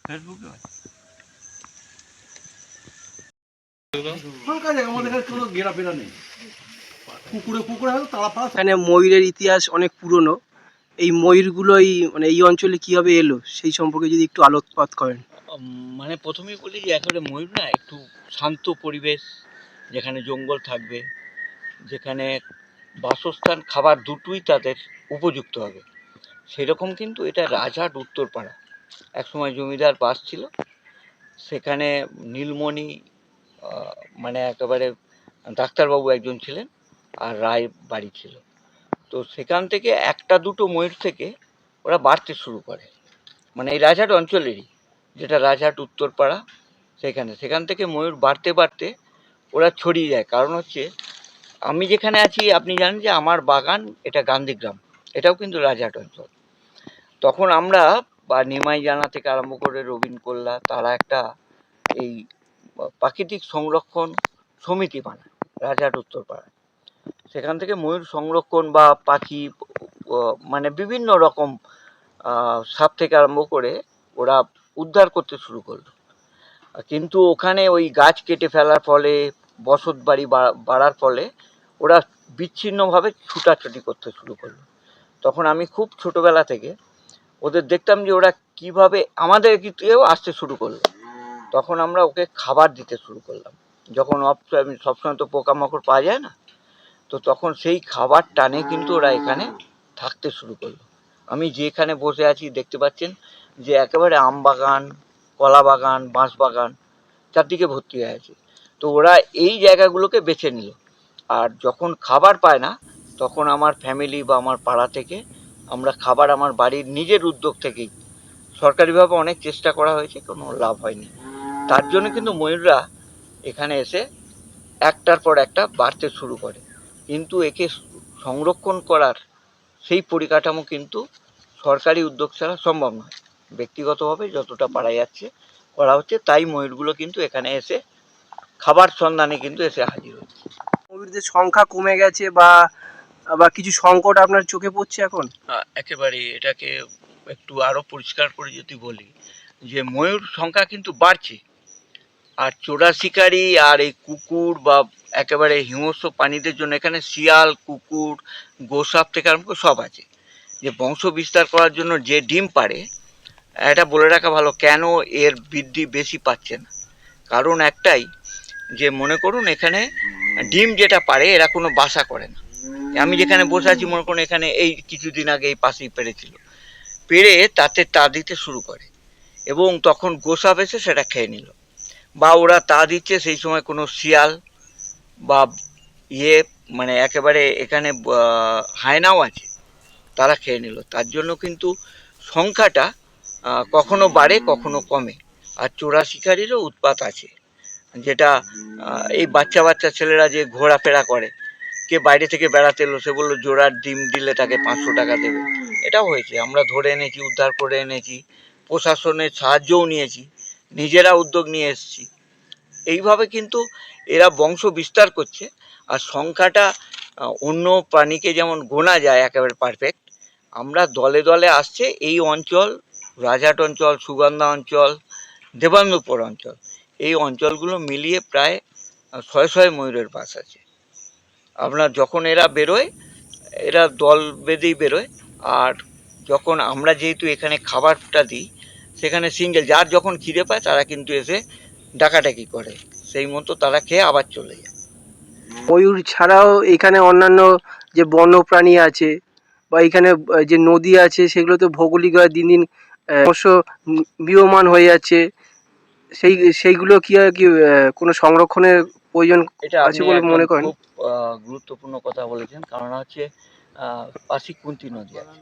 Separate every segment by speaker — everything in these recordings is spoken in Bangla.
Speaker 1: ফেসবুকে হয়।
Speaker 2: ফাঁকা জায়গা, আমাদের এখানে কোনো ঘেরাফেরা নেই। পুকুরে পুকুরে হয়তো তারা পাস।
Speaker 3: এখানে ময়ূরের ইতিহাস অনেক পুরনো। এই ময়ূরগুলোই মানে এই অঞ্চলে কিভাবে এলো সেই সম্পর্কে যদি একটু আলোকপাত করেন।
Speaker 1: মানে প্রথমেই বলি যে একেবারে ময়ূর না একটু শান্ত পরিবেশ, যেখানে জঙ্গল থাকবে, যেখানে বাসস্থান খাবার দুটোই তাদের উপযুক্ত হবে, সেরকম কিন্তু এটা রাজহাট উত্তরপাড়া। একসময় জমিদার বাস ছিল সেখানে। নীলমণি মানে একেবারে ডাক্তারবাবু একজন ছিলেন, আর রায় বাড়ি ছিল। তো সেখান থেকে একটা দুটো ময়ূর থেকে ওরা বাড়তে শুরু করে, মানে এই রাজহাট অঞ্চলেরই, যেটা রাজহাট উত্তরপাড়া, সেখান থেকে ময়ূর বাড়তে বাড়তে ওরা ছড়িয়ে যায়। কারণ হচ্ছে আমি যেখানে আছি আপনি জানেন যে আমার বাগান এটা গান্ধীগ্রাম, এটাও কিন্তু রাজহাট অঞ্চল। তখন আমরা বা নিমাই জানা থেকে আরম্ভ করে রবীন কল্লা, তারা একটা এই প্রাকৃতিক সংরক্ষণ সমিতি বানায় রাজহাট উত্তরপাড়ায়। সেখান থেকে ময়ূর সংরক্ষণ বা পাখি মানে বিভিন্ন রকম সাপ থেকে আরম্ভ করে ওরা উদ্ধার করতে শুরু করলো। কিন্তু ওখানে ওই গাছ কেটে ফেলার ফলে, বসত বাড়ি বাড়ার ফলে ওরা বিচ্ছিন্নভাবে ছুটাছুটি করতে শুরু করলো। তখন আমি খুব ছোটোবেলা থেকে ওদের দেখতাম যে ওরা কিভাবে আমাদের দিকেও আসতে শুরু করলো। তখন আমরা ওকে খাবার দিতে শুরু করলাম। যখন সবসময় তো পোকামাকড় পাওয়া যায় না, তো তখন সেই খাবার টানে কিন্তু ওরা এখানে থাকতে শুরু করলো। আমি যেখানে বসে আছি দেখতে পাচ্ছেন যে একেবারে আম বাগান, কলা বাগান, বাঁশ বাগান চারদিকে ভর্তি হয়ে আছে। তো ওরা এই জায়গাগুলোকে বেছে নিল। আর যখন খাবার পায় না, তখন আমার ফ্যামিলি বা আমার পাড়া থেকে আমরা খাবার আমার বাড়ির নিজের উদ্যোগ থেকেই, সরকারিভাবে অনেক চেষ্টা করা হয়েছে, কোনো লাভ হয়নি। তার জন্য কিন্তু ময়ূররা এখানে এসে একটার পর একটা বাড়তে শুরু করে। কিন্তু একে সংরক্ষণ করার সেই পরিকাঠামো কিন্তু সরকারি উদ্যোগ ছাড়া সম্ভব নয়। ব্যক্তিগতভাবে যতটা পারা যাচ্ছে করা হচ্ছে, তাই ময়ূরগুলো কিন্তু এখানে এসে খাবার সন্ধানে কিন্তু এসে হাজির হচ্ছে।
Speaker 3: ময়ূরদের সংখ্যা কমে গেছে বা বা কিছু সংকট আপনার চোখে পড়ছে এখন?
Speaker 1: একেবারে এটাকে একটু আরো পরিষ্কার করে যদি বলি, যে ময়ূর সংখ্যা কিন্তু বাড়ছে, আর চোরা শিকারি আর এই কুকুর বা একেবারে হিংস্র প্রাণীদের জন্য এখানে শিয়াল, কুকুর, গোসাপ থেকে আরম্ভ করে সব আছে। যে বংশ বিস্তার করার জন্য যে ডিম পাড়ে, এটা বলে রাখা ভালো কেন এর বৃদ্ধি বেশি পাচ্ছে না। কারণ একটাই, যে মনে করুন এখানে ডিম যেটা পাড়ে এরা কোনো বাসা করে না। আমি যেখানে বসে আছি মনে করুন এখানে এই কিছুদিন আগে এই পাশেই পেড়েছিল, পেড়ে তাতে তা দিতে শুরু করে, এবং তখন গোসাপ এসে সেটা খেয়ে নিল। বা ওরা তা দিচ্ছে সেই সময় কোনো শিয়াল বা ইয়ে মানে একেবারে এখানে হায়নাও আছে, তারা খেয়ে নিল। তার জন্য কিন্তু সংখ্যাটা কখনো বাড়ে কখনো কমে। আর চোরা শিকারিরও উৎপাত আছে, যেটা এই বাচ্চা বাচ্চা ছেলেরা যে ঘোরাফেরা করে, কে বাইরে থেকে বেড়াতে এলো, সে বললো জোড়ার ডিম দিলে তাকে 500 টাকা দেবে। এটাও হয়েছে, আমরা ধরে এনেছি, উদ্ধার করে এনেছি, প্রশাসনের সাহায্যও নিয়েছি, নিজেরা উদ্যোগ নিয়ে এসেছি। এইভাবে কিন্তু এরা বংশ বিস্তার করছে। আর সংখ্যাটা অন্য প্রাণীকে যেমন গোনা যায় একেবারে পারফেক্ট, আমরা দলে দলে আসছে এই অঞ্চল, রাজহাট অঞ্চল, সুগন্ধা অঞ্চল, দেবান্দুপুর অঞ্চল, এই অঞ্চলগুলো মিলিয়ে প্রায় শয়ে শয়ে ময়ূরের বাস আছে। আপনার যখন এরা বেরোয়, এরা দল বেঁধেই বেরোয়। আর যখন আমরা যেহেতু এখানে খাবারটা দিই, সেখানে সিঙ্গেল, যার যখন খিদে পায় তারা কিন্তু এসে ডাকাডাকি করে, সেই মতো তারা খেয়ে আবার চলে যায়।
Speaker 3: ময়ূর ছাড়াও এখানে অন্যান্য যে বন্যপ্রাণী আছে বা এখানে যে নদী আছে সেগুলো তো ভৌগোলিকভাবে দিন দিন অবশ্য ম্রিয়মাণ হয়ে যাচ্ছে। সেইগুলো কি আর কি কোনো সংরক্ষণের প্রয়োজন
Speaker 1: এটা
Speaker 3: আছে
Speaker 1: আপনি
Speaker 3: বলে
Speaker 1: একদম
Speaker 3: মনে করেন?
Speaker 1: খুব গুরুত্বপূর্ণ কথা বলেছেন। কারণ হচ্ছে পাশে কুন্তী নদী আছে,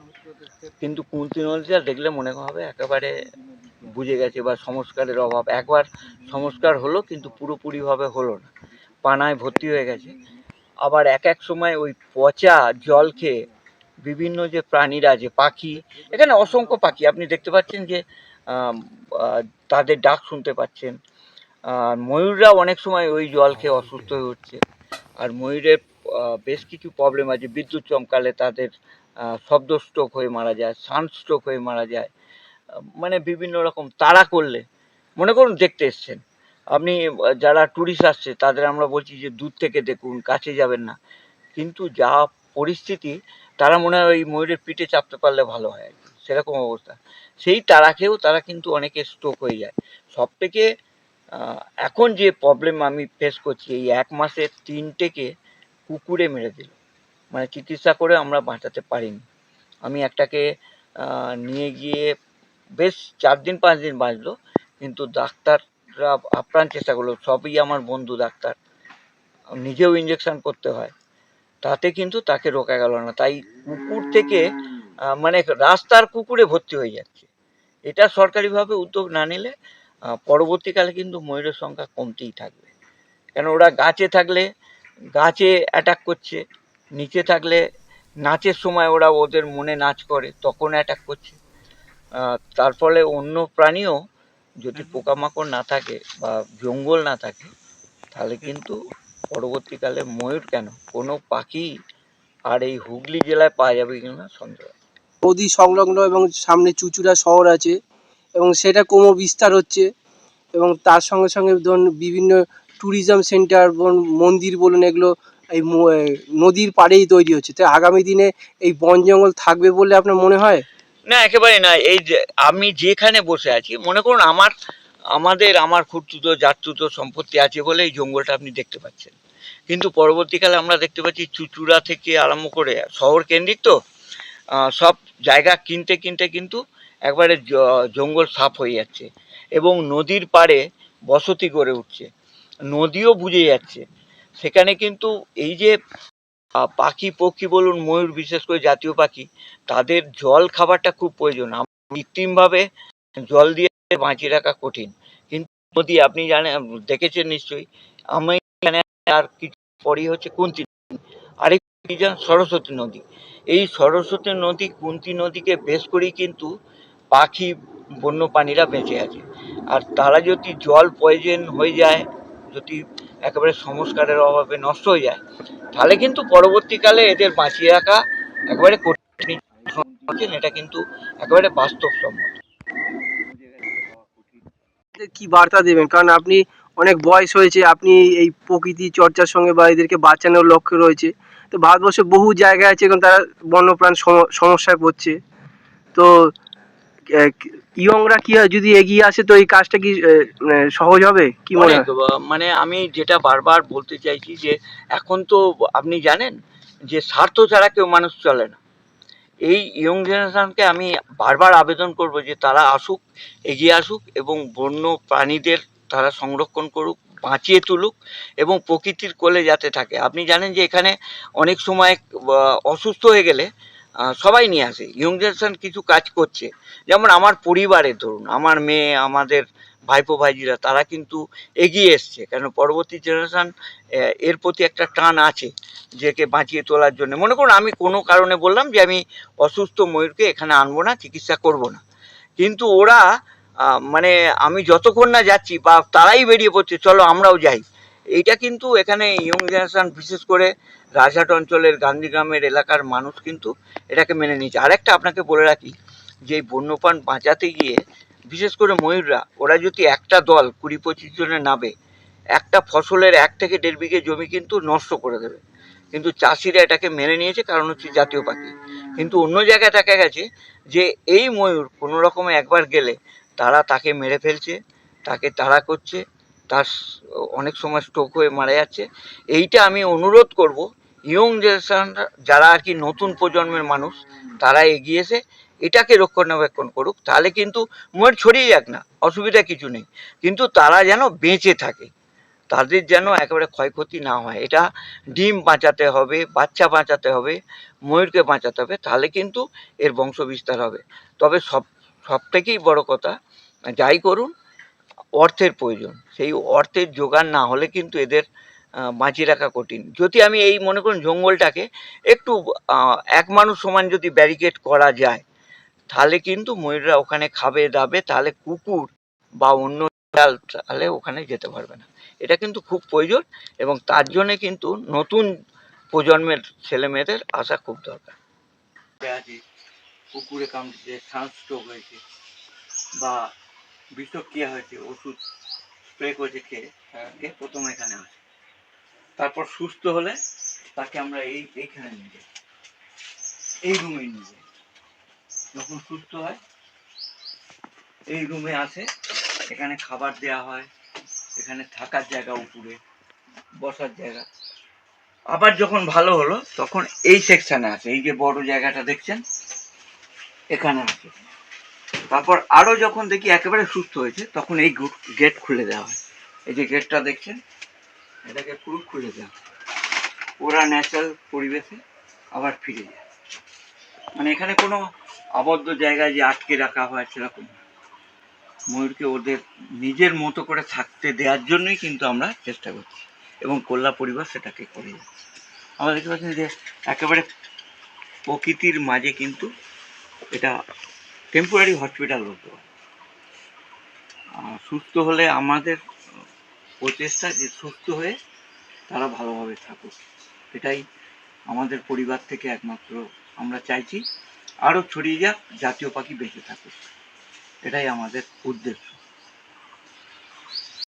Speaker 1: কিন্তু কুন্তী নদীটা দেখলে মনে হবে একেবারে বুঝে গেছে বা সংস্কারের অভাব। একবার সংস্কার হলো কিন্তু পুরোপুরিভাবে হলো না, পানায় ভর্তি হয়ে গেছে। আবার এক এক সময় ওই পচা জল খেয়ে বিভিন্ন যে প্রাণীরা, যে পাখি, এখানে অসংখ্য পাখি আপনি দেখতে পাচ্ছেন যে আম, আহ, তাদের ডাক শুনতে পাচ্ছেন। আর ময়ূররা অনেক সময় ওই জল খেয়ে অসুস্থ হয়ে উঠছে। আর ময়ূরের বেশ কিছু প্রবলেম আছে, বিদ্যুৎ চমকালে তাদের শব্দ স্ট্রোক হয়ে মারা যায়, সাউন্ড স্ট্রোক হয়ে মারা যায়। মানে বিভিন্ন রকম তাড়া করলে, মনে করুন দেখতে এসছেন আপনি, যারা ট্যুরিস্ট আসছে তাদের আমরা বলছি যে দূর থেকে দেখুন, কাছে যাবেন না, কিন্তু যা পরিস্থিতি, তারা মনে হয় ওই ময়ূরের পিঠে চাপতে পারলে ভালো হয় আর কি, সেরকম অবস্থা। সেই তারা খেয়েও তারা কিন্তু অনেকে স্ট্রোক হয়ে যায়। সব থেকে এখন যে প্রবলেম আমি ফেস করছি, এই 1 মাসে 3টেকে কুকুরে মেরে দিল, মানে চিকিৎসা করে আমরা বাঁচাতে পারিনি। আমি একটাকে নিয়ে গিয়ে বেশ 4 দিন 5 দিন বাঁচলো, কিন্তু ডাক্তাররা আপ্রাণ চেষ্টা করলো, সবই আমার বন্ধু ডাক্তার, নিজেও ইঞ্জেকশন করতে হয়, তাতে কিন্তু তাকে রোকা গেল না। তাই কুকুর থেকে মানে রাস্তার কুকুরে ভর্তি হয়ে যাচ্ছে। এটা সরকারিভাবে উদ্যোগ না নিলে পরবর্তীকালে কিন্তু ময়ূরের সংখ্যা কমতেই থাকবে। কেন, ওরা গাছে থাকলে গাছে অ্যাটাক করছে, নিচে থাকলে নাচের সময় ওরা ওদের মনে নাচ করে, তখন অ্যাটাক করছে। তার ফলে অন্য প্রাণীও যদি পোকামাকড় না থাকে বা জঙ্গল না থাকে, তাহলে কিন্তু পরবর্তীকালে ময়ূর কেন, কোনো পাখি আর এই হুগলি জেলায় পাওয়া যাবে কিনা সন্দেহ।
Speaker 3: নদী সংলগ্ন এবং সামনে চুঁচুড়া শহর আছে এবং সেটা ক্রম বিস্তার হচ্ছে এবং তার সঙ্গে সঙ্গে ধরুন বিভিন্ন ট্যুরিজম সেন্টার বলুন, মন্দির বলুন, এগুলো এই নদীর পাড়েই তৈরি হচ্ছে। তো আগামী দিনে এই বন জঙ্গল থাকবে বলে আপনার মনে হয়?
Speaker 1: না, একেবারে না। এই যে আমি যেখানে বসে আছি, মনে করুন আমার খুঁড়তুতো জাততুতো সম্পত্তি আছে বলে এই জঙ্গলটা আপনি দেখতে পাচ্ছেন, কিন্তু পরবর্তীকালে আমরা দেখতে পাচ্ছি চুঁচুড়া থেকে আরম্ভ করে শহর কেন্দ্রিক তো সব জায়গা কিনতে কিনতে কিন্তু একবারে জঙ্গল সাফ হয়ে যাচ্ছে এবং নদীর পাড়ে বসতি গড়ে উঠছে, নদীও বুঝে যাচ্ছে। সেখানে কিন্তু এই যে পাখি পক্ষী বলুন, ময়ূর বিশেষ করে জাতীয় পাখি, তাদের জল খাবারটা খুব প্রয়োজন। কৃত্রিমভাবে জল দিয়ে বাঁচিয়ে রাখা কঠিন, কিন্তু নদী আপনি জানেন, দেখেছেন নিশ্চয়ই। আমি এখানে আর কিছু পরই হচ্ছে কুন্তী, আরেকটি যান সরস্বতী নদী। এই সরস্বতী নদী, কুন্তী নদীকে বেশ করেই কিন্তু পাখি বন্যপ্রাণীরা বেঁচে আছে। আর তারা যদি জল পয়জন হয়ে যায়, যদি একেবারে সংস্কারের অভাবে নষ্ট হয়ে যায়, তাহলে কিন্তু পরবর্তীকালে এদের বাঁচিয়ে রাখা একেবারে কঠিন। এটা কিন্তু একেবারে বাস্তবসম্মত।
Speaker 3: কি বার্তা দেবেন, কারণ আপনি অনেক বয়স হয়েছে, আপনি এই প্রকৃতি চর্চার সঙ্গে বা এদেরকে বাঁচানোর লক্ষ্য রয়েছে, তো ভারতবর্ষে বহু জায়গা আছে এখন তারা বন্যপ্রাণ সমস্যায় পড়ছে, তো ইয়ংরা কি হয় যদি এগিয়ে আসে তো এই কাজটা কি সহজ হবে কি মনে
Speaker 1: অনেক
Speaker 3: হয়?
Speaker 1: মানে আমি যেটা বারবার বলতে চাইছি যে এখন তো আপনি জানেন যে স্বার্থ ছাড়া কেউ মানুষ চলে না। এই ইয়ং জেনারেশনকে আমি বারবার আবেদন করব যে তারা আসুক, এগিয়ে আসুক এবং বন্য প্রাণীদের তারা সংরক্ষণ করুক, বাঁচিয়ে তুলুক এবং প্রকৃতির কোলে যাতে থাকে। আপনি জানেন যে এখানে অনেক সময় অসুস্থ হয়ে গেলে সবাই নিয়ে আসে, ইয়ং জেনারেশন কিছু কাজ করছে। যেমন আমার পরিবারের ধরুন, আমার মেয়ে, আমাদের ভাইপো ভাইজিরা, তারা কিন্তু এগিয়ে এসছে, কেন পরবর্তী জেনারেশন এর প্রতি একটা টান আছে যেকে বাঁচিয়ে তোলার জন্য। মনে করুন আমি কোনো কারণে বললাম যে আমি অসুস্থ ময়ূরকে এখানে আনবো না, চিকিৎসা করব না, কিন্তু ওরা মানে আমি যতক্ষণ না যাচ্ছি বা তারাই বেরিয়ে পড়ছে চলো আমরাও যাই, এইটা কিন্তু এখানে ইয়ং জেনারেশন, বিশেষ করে রাজহাট অঞ্চলের গান্ধীগ্রামের এলাকার মানুষ কিন্তু এটাকে মেনে নিয়েছে। আরেকটা আপনাকে বলে রাখি যে এই বন্যপ্রাণ বাঁচাতে গিয়ে বিশেষ করে ময়ূররা, ওরা যদি একটা দল 20-25 জনে নাবে, একটা ফসলের 1 থেকে 1.5 বিঘে জমি কিন্তু নষ্ট করে দেবে, কিন্তু চাষিরা এটাকে মেনে নিয়েছে, কারণ হচ্ছে জাতীয় পাখি। কিন্তু অন্য জায়গায় দেখা গেছে যে এই ময়ূর কোনো রকমে একবার গেলে তারা তাকে মেরে ফেলছে, তাকে তাড়া করছে, তার অনেক সময় স্ট্রোক হয়ে মারা যাচ্ছে। এইটা আমি অনুরোধ করব ইয়ং জেনারেশন, যারা আর কি নতুন প্রজন্মের মানুষ, তারা এগিয়ে এসে এটাকে রক্ষণাবেক্ষণ করুক, তাহলে কিন্তু ময়ূর ছড়িয়ে যাক না, অসুবিধা কিছু নেই, কিন্তু তারা যেন বেঁচে থাকে, তাদের যেন একেবারে ক্ষয়ক্ষতি না হয়। এটা ডিম বাঁচাতে হবে, বাচ্চা বাঁচাতে হবে, ময়ূরকে বাঁচাতে হবে, তাহলে কিন্তু এর বংশ বিস্তার হবে। তবে সব থেকেই বড় কথা, যাই করুন অর্থের প্রয়োজন, সেই অর্থের জোগান না হলে কিন্তু এদের বাঁচিয়ে রাখা কঠিন। যদি আমি এই মনে করুন জঙ্গলটাকে একটু এক মানুষ সমান যদি ব্যারিকেড করা যায়, তাহলে কিন্তু ময়ূররা ওখানে খাবে দাবে, তাহলে কুকুর বা অন্য বিড়াল তাহলে ওখানে যেতে পারবে না। এটা কিন্তু খুব প্রয়োজন এবং তার জন্যে কিন্তু নতুন প্রজন্মের ছেলে মেয়েদের আসা খুব দরকার। কুকুরে কামড়েছে, সানস্ট্রোক হয়েছে, বা বিষক্রিয়া হয়েছে, ওষুধ স্প্রে করেছে খেয়ে, এ প্রথম এখানে আসে। তারপর সুস্থ হলে তাকে আমরা এইখানে নিয়ে যাই, এই রুমে নিয়ে যাই। যখন সুস্থ হয় এই রুমে আসে, এখানে খাবার দেওয়া হয়, এখানে থাকার জায়গা, উপরে বসার জায়গা। আবার যখন ভালো হলো তখন এই সেকশনে আসে, এই যে বড় জায়গাটা দেখছেন এখানে আসে। তারপর আরো যখন দেখি একেবারে সুস্থ হয়েছে তখন এই গেট খুলে দেওয়া হয়। এই যে গেটটা দেখছেন এটাকে পুরো খুলে দেওয়া হয়, ওরা ন্যাচারাল পরিবেশে আবার ফিরে যায়। মানে এখানে কোনো আবদ্ধ জায়গায় যে আটকে রাখা হয় সেরকম না। ময়ূরকে ওদের নিজের মতো করে থাকতে দেওয়ার জন্যই কিন্তু আমরা চেষ্টা করছি, এবং কল্যা পরিবার সেটাকে করে যাচ্ছে। আমরা দেখতে পাচ্ছেন যে একেবারে প্রকৃতির মাঝে কিন্তু এটা টেম্পোরারি হসপিটাল বলতে পারে। সুস্থ হলে আমাদের প্রচেষ্টা যে সুস্থ হয়ে তারা ভালোভাবে থাকুক, এটাই আমাদের পরিবার থেকে একমাত্র আমরা চাইছি। আরও ছড়িয়ে যাক, জাতীয় পাখি বেঁচে থাকুক, এটাই আমাদের উদ্দেশ্য।